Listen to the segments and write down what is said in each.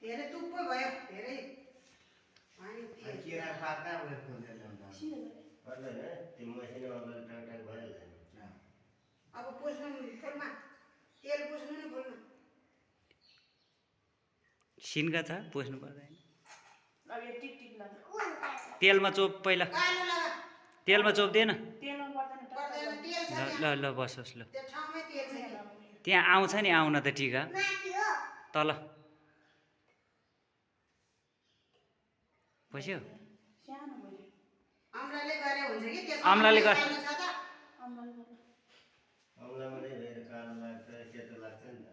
धेरै टुप्पो भयो धेरै अनि केरा पाक्दा उयो खोल्दै ल्याउँदा पर्दैन त्यो मसिनो अगाडि टाकटाक भइहाल्छ नि अब पुस्नु फुलमा तेल पुस्नु नि फुलमा सिनका छ पुस्नु पर्दैन अब यो टिक टिक लगा तेलमा चोप पहिला कालो लगा तेलमा चोप्दैन तेलमा पर्दैन पर्दैन तेल छ ल ल बसोस् ल त्यो ठाउँमै तेल छ नि त्यहाँ आउँछ नि आउन त टिका तल बस्यो सानो भयो अम्लाले गरे हुन्छ कि त्यसमा अम्लाले गरे। खानु छ त अम्लाले गर्दा औँलामा नै धेरै कालो लाग्छ सेतो लाग्छ नि त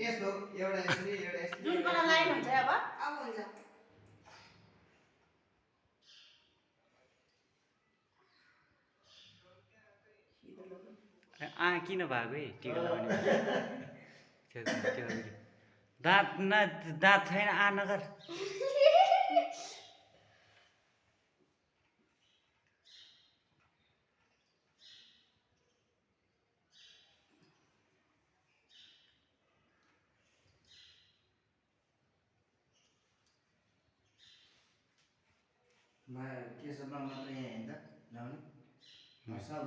यस्तो एउटा यसरी एउटा यसरी जुन कलर लाइन हुन्छ अब अब हुन्छ किन भएको है टिका लगाउने त्यो दाँत न दाँत छैन नगर केसमा मात्रै यहाँ हिँड्दा लाउने सब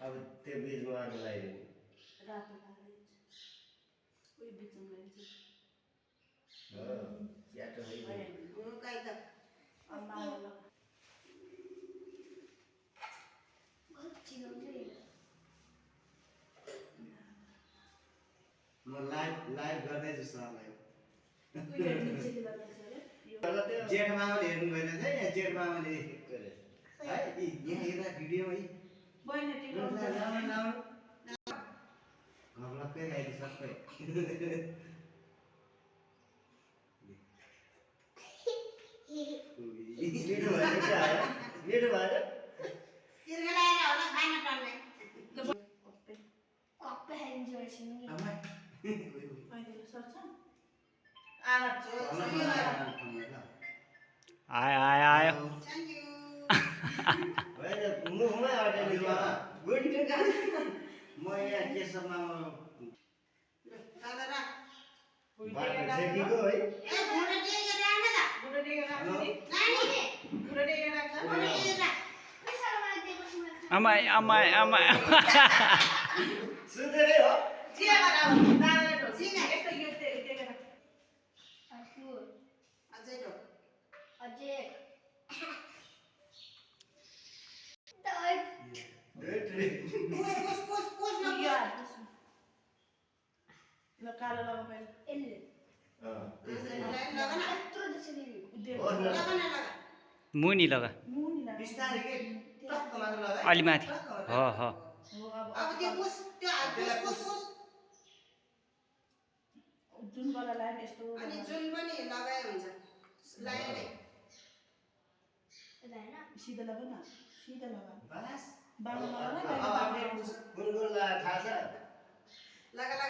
अब त्यो बिचमा अर्को लगाइदिनु रातो लगाइन्छ उयो बिचमा लगाइन्छ हो च्याटो भइदिनु काइ त अम्लाले लगा म लाइभ गर्दैछु सरलाई उयो टिक लगा यो जेठ मामाले हेर्नु भएन है यहाँ जेठ मामाले है यहाँ हेर्दा भिडियोमा बहिनी टिक लगा घरलक्कै ल्याइदियो सबै मिठो भएर क्या मिठो भएर तिर्खे लगाएर होला खान टल्ने आमा अहिले सर्छ आला छोयो आयो थ्यांक यू होइन मुखमै अटेर गुन्डे म यहाँ केशवमा दादा राख बाटो छेकिको है ए घुँडा टेकेर आएन त गुडा टेकेर राख्छ नि नानी गुडा टेकेर राख्छ घुँडा टेकेर राख आमा सुतेरै हो चिया बनाऊ दादाले ढोक चिया। यस्तो यो टेकेर अझै ढोक पुस न यो ल कालो लगा पहिले लाइन लगा न होस् न लगा न लगा मुनि लगा मुनि लगा बिस्तारै के टक्क मात्र लगाए अलि माथि हो हो अब अब त्यो पुस त्यो हात पुस पुस जुन कलर लाइन यस्तो अनि जुन पनि लगाए हुन्छ लाइनै सिधा लगा न सिधा लगा बस बाङ लगा न अब बाङ आफूले कुन कुन लगाएर थाहा छ लगा लगा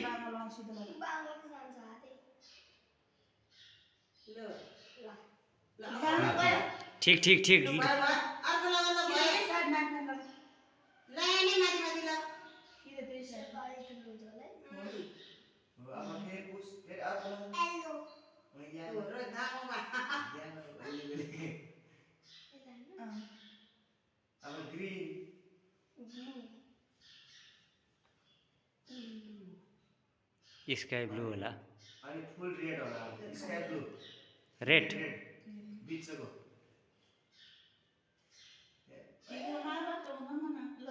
बाङ लगा सिधा लगा ल ल बाङ गयो ठिक भयो अर्को लगा ल भयो साइड माथि लगा लाइनै माथि माथि ल सिधा दुई साइड अब फेरि पुस फेरि अर्को यहाँ र धागोमा अब ग्रिन स्काई ब्लू होला अनि फुल रेड होला स्काई ब्लू रेड बिचको टिका मार त हुँदैन न ल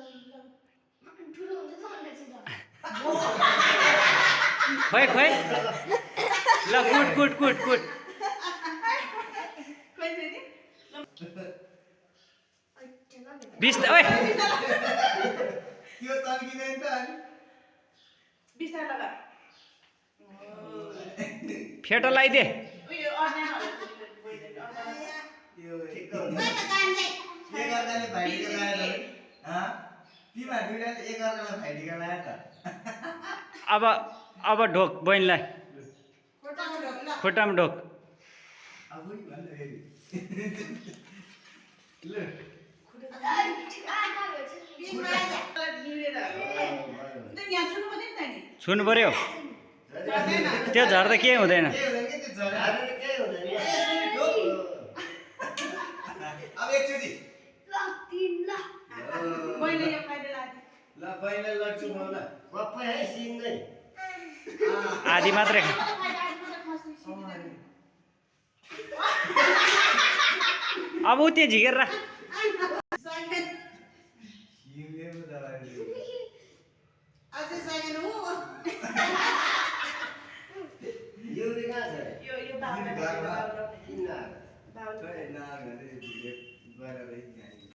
खोइ ल कुट खोइ नि बिस्ता ओइ त्यो तन्किँदैन त अनि बिस्तार लगा फेटो लगाइदे उयो अर्नामा यो ठिक त काम चाहिँ एकअर्काले भाइटिका लगाएर तिमीहरू दुइटाले एकअर्कालाई भाइटिका लगायो त अब ढोक बहिनीलाई खुट्टामा ढोक ल खुट्टामा ढोक अब भन्नु फेरि ल बिचमा आइज निरेर भयो। त यहाँ छुनु पनि नि सुन्नु पर्यो झर्दैन। त्यो झर्दा केही हुँदैन के हुँदैन के त्यो झऱ्यो? झार्नु त केही हुँदैन ए, सुनि, ढोक। अब एकचोटि मैले यो फाइदा लाग्यो ल पहिला लड्छु म ल गप्पै है सिङ्गै आधी मात्रै खा अब ऊ त्यो झिकेर राख सैगन हिउँले पो दबाई अझै सैगन हो यो नि कहाँ छ यो यो बाबुलाई घरमा। किन आएको? बाबु खै नआएको भने झिके गएर